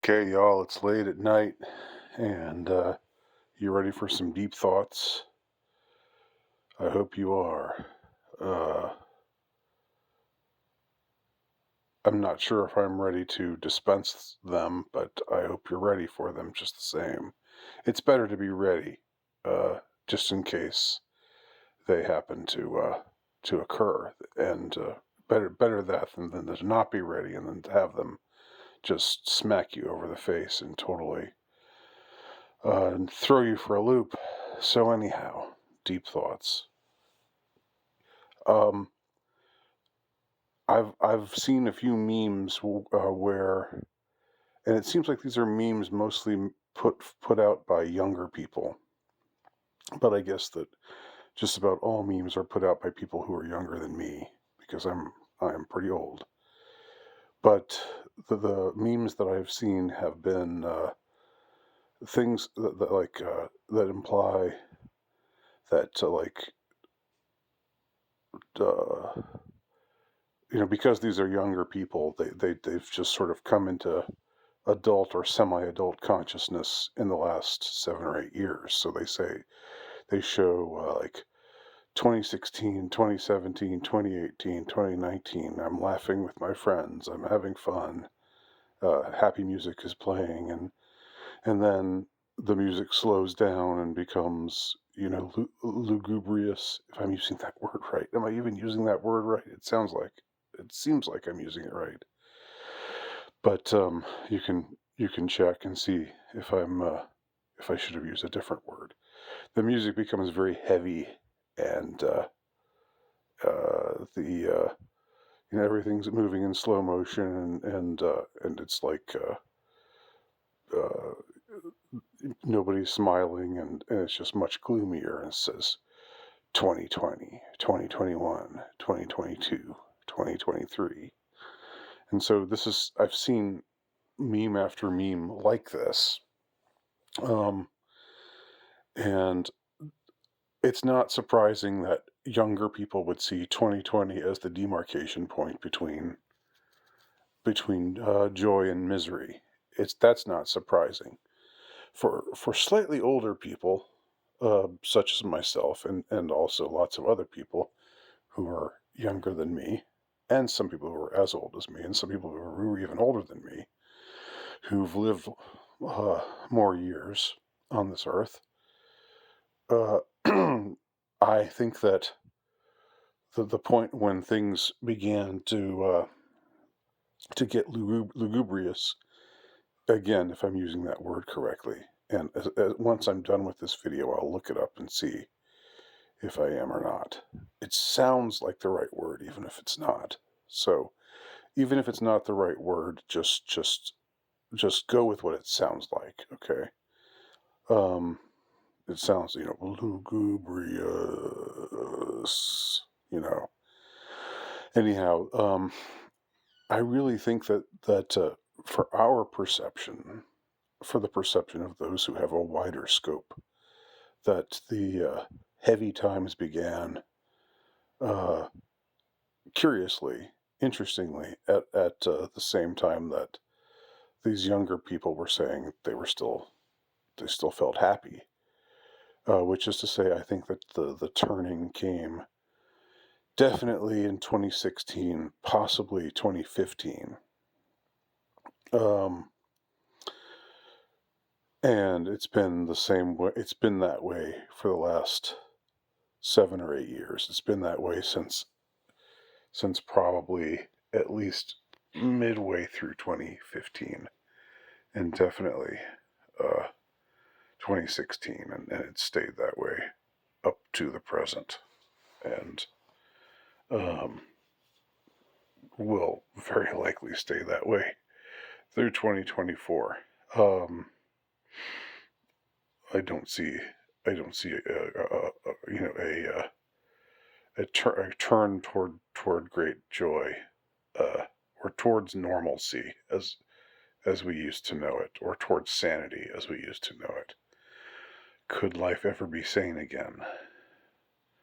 Okay, y'all, it's late at night, and you ready for some deep thoughts? I hope you are. Uh, I'm not sure if I'm ready to dispense them, but I hope you're ready for them just the same. It's better to be ready, just in case they happen to occur, and better that than to not be ready and then to have them just smack you over the face and totally and throw you for a loop. So anyhow, deep thoughts. Um, I've seen a few memes where, and it seems like these are memes mostly put out by younger people. But I guess that just about all memes are put out by people who are younger than me because I'm pretty old. But the memes that I've seen have been things that imply that uh, because these are younger people, they've just sort of come into adult or semi-adult consciousness in the last 7 or 8 years. So they show like 2016, 2017, 2018, 2019. I'm laughing with my friends. I'm having fun. Happy music is playing, and then the music slows down and becomes lugubrious. If I'm using that word right, am I even using that word right? It seems like I'm using it right. But you can check and see if I should have used a different word. The music becomes very heavy, and the everything's moving in slow motion, and it's like uh, nobody's smiling, and it's just much gloomier. And it says 2020, 2021, 2022, 2023, and so I've seen meme after meme like this. Um, and it's not surprising that younger people would see 2020 as the demarcation point between joy and misery. That's not surprising. For slightly older people, such as myself, and also lots of other people who are younger than me, and some people who are as old as me, and some people who are even older than me, who've lived more years on this earth. Uh, I think that the point when things began to get lugubrious, again, if I'm using that word correctly, and once I'm done with this video, I'll look it up and see if I am or not. It sounds like the right word, even if it's not. So even if it's not the right word, just go with what it sounds like. Okay. Um, it sounds lugubrious. You know. Anyhow, I really think that for our perception, for the perception of those who have a wider scope, that the heavy times began uh, curiously, interestingly, at the same time that these younger people were saying they still felt happy. Which is to say, I think that the turning came definitely in 2016, possibly 2015. Um, and it's been the same way. It's been that way for the last 7 or 8 years. It's been that way since probably at least midway through 2015, and definitely uh, 2016, and it stayed that way up to the present, and um, will very likely stay that way through 2024. Um, I don't see I don't see a turn toward great joy, or towards normalcy as we used to know it, or towards sanity as we used to know it. Could life ever be sane again?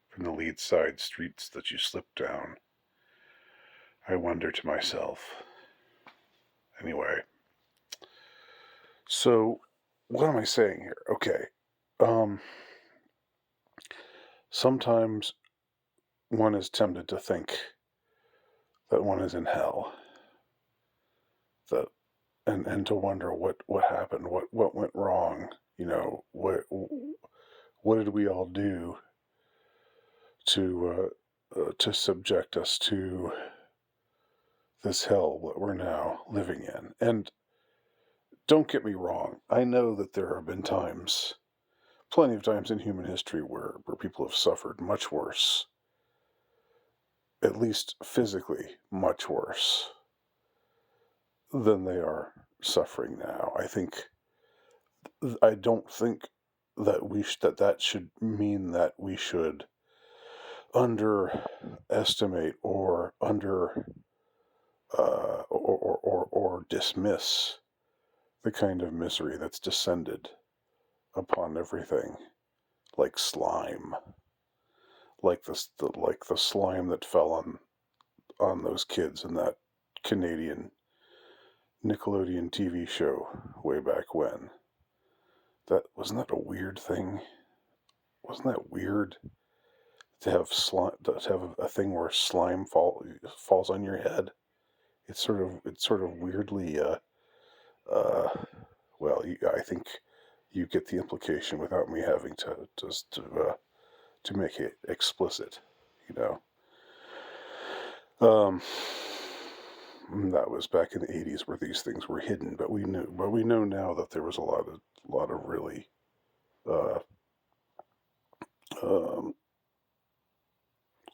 From the lead side streets that you slip down, I wonder to myself. Anyway, So, what am I saying here? Okay. Um, Sometimes one is tempted to think that one is in hell, that and to wonder what happened, what went wrong, what did we all do to subject us to this hell that we're now living in. And don't get me wrong, I know that there have been times, plenty of times in human history where people have suffered much worse, at least physically much worse than they are suffering now. I don't think that that should mean that we should underestimate or or dismiss the kind of misery that's descended upon everything, like slime, like the slime that fell on those kids in that Canadian Nickelodeon TV show way back when. That wasn't that a weird thing? Wasn't that weird to have slime, to have a thing where slime falls on your head? It's sort of weirdly uh well, I think you get the implication without me having to make it explicit, you know. Um, that was back in the '80s where these things were hidden, but we know now that there was a lot of really uh, um,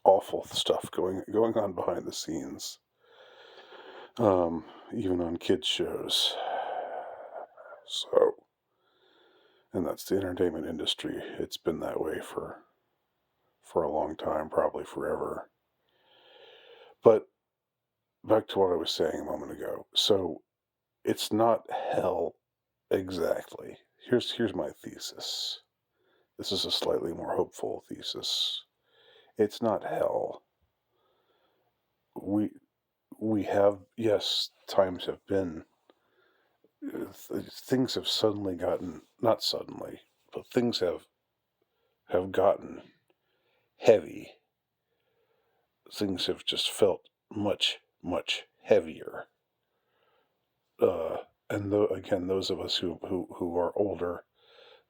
awful stuff going on behind the scenes, even on kids shows. So, and that's the entertainment industry. It's been that way for a long time, probably forever. But back to what I was saying a moment ago. So it's not hell exactly. Here's my thesis. This is a slightly more hopeful thesis. It's not hell. We we have, yes, times have been things have suddenly gotten, not suddenly, but things have gotten heavy. Things have just felt much heavier. And again, those of us who are older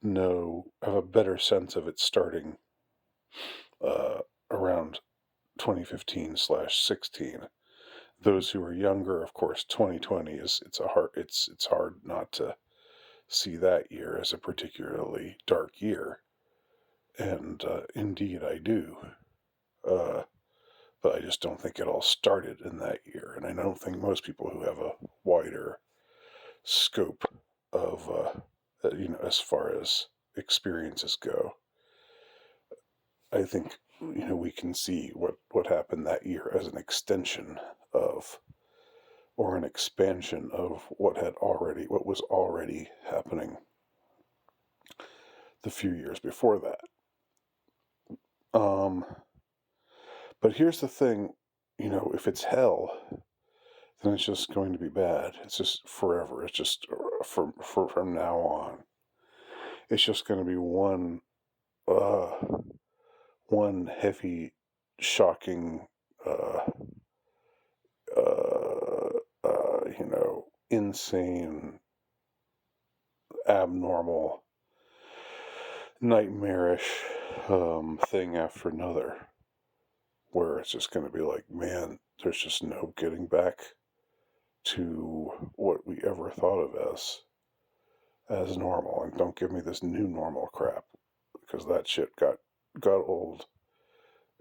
have a better sense of it starting uh, around 2015/16. Those who are younger, of course, 2020 it's hard not to see that year as a particularly dark year, and indeed I do. Uh, but I just don't think it all started in that year, and I don't think most people who have a wider scope of as far as experiences go, I think we can see what happened that year as an extension of or an expansion of what was already happening the few years before that. Um, but here's the thing, if it's hell, then it's just going to be bad. It's just forever. It's just from now on. It's just going to be uh, one heavy, shocking, uh, insane, abnormal, nightmarish thing after another, where it's just going to be like, man, there's just no getting back to what we ever thought of as normal. And don't give me this new normal crap, because that shit got old,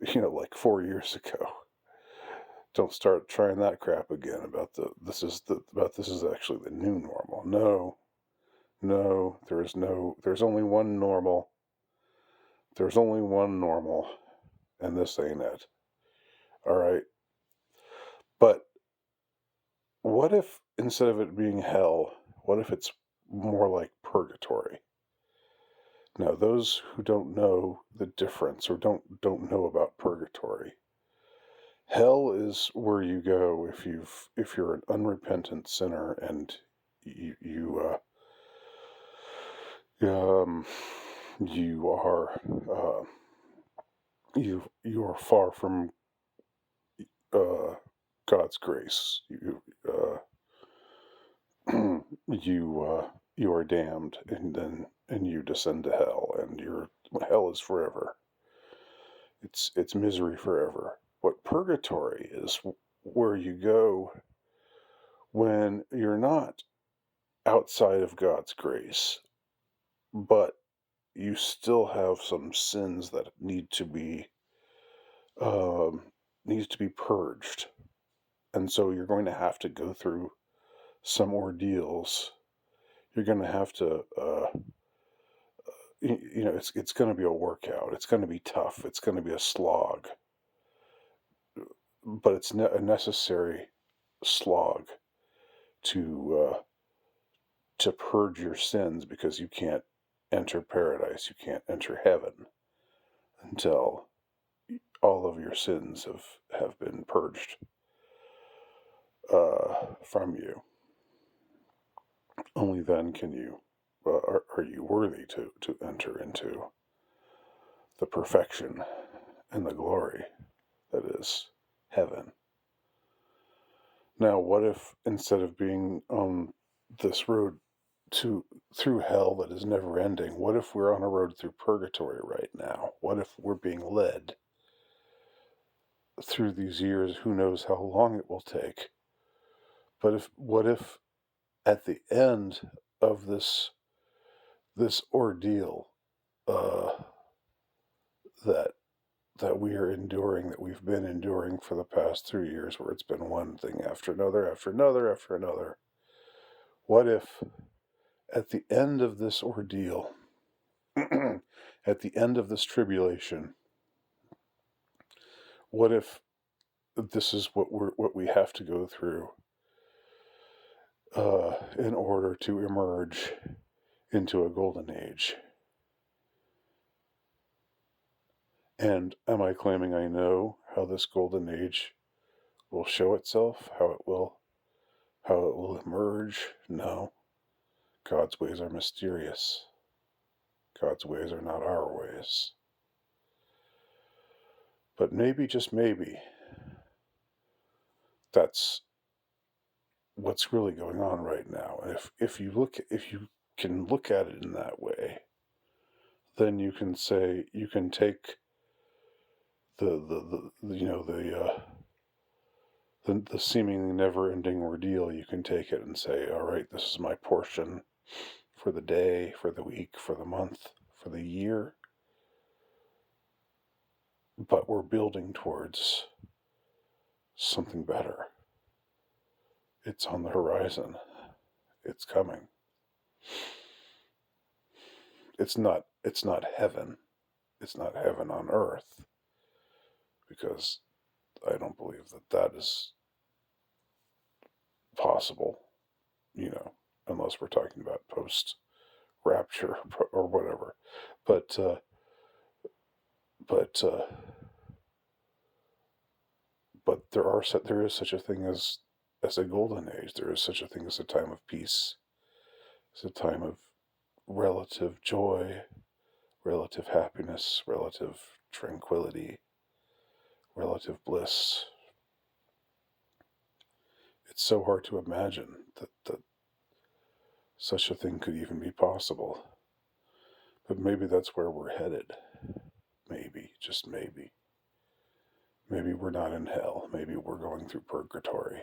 like 4 years ago. Don't start trying that crap again about this is actually the new normal. No, there's only one normal. There's only one normal, and this ain't it. All right. But what if instead of it being hell, what if it's more like purgatory? Now, those who don't know the difference or don't know about purgatory, hell is where you go if you're an unrepentant sinner and you Um, you are you are far from uh, God's grace. You are damned, and you descend to hell, and your hell is forever. It's misery forever. What purgatory is, where you go when you're not outside of God's grace, but you still have some sins that um, needs to be purged, and so you're going to have to go through some ordeals. You're going to have to, it's going to be a workout. It's going to be tough. It's going to be a slog, but it's a necessary slog to purge your sins, because you can't enter paradise. You can't enter heaven until all of your sins have been purged from you. Only then can you are you worthy to enter into the perfection and the glory that is heaven. Now, what if instead of being on this road to through hell that is never ending, what if we're on a road through purgatory right now? What if we're being led through these years? Who knows how long it will take? But what if at the end of this ordeal, uh, that we are enduring, that we've been enduring for the past 3 years, where it's been one thing after another, after another, after another. What if at the end of this ordeal, at the end of this tribulation, what if this is what we have to go through in order to emerge into a golden age? And am I claiming I know how this golden age will show itself, how it will emerge? No. God's ways are mysterious. God's ways are not our ways. But maybe, just maybe, that's what's really going on right now. And if you can look at it in that way, then you can say, you can take the you know the seemingly never-ending ordeal. You can take it and say, all right, this is my portion for the day, for the week, for the month, for the year. But we're building towards something better. It's on the horizon. It's coming. It's not heaven. It's not heaven on earth, because I don't believe that is possible, unless we're talking about post rapture or whatever. But but uh, but there is such a thing as a golden age. There is such a thing as a time of peace. It's a time of relative joy, relative happiness, relative tranquility, relative bliss. It's so hard to imagine that such a thing could even be possible. But maybe that's where we're headed. Maybe, just maybe. Maybe we're not in hell. Maybe we're going through purgatory.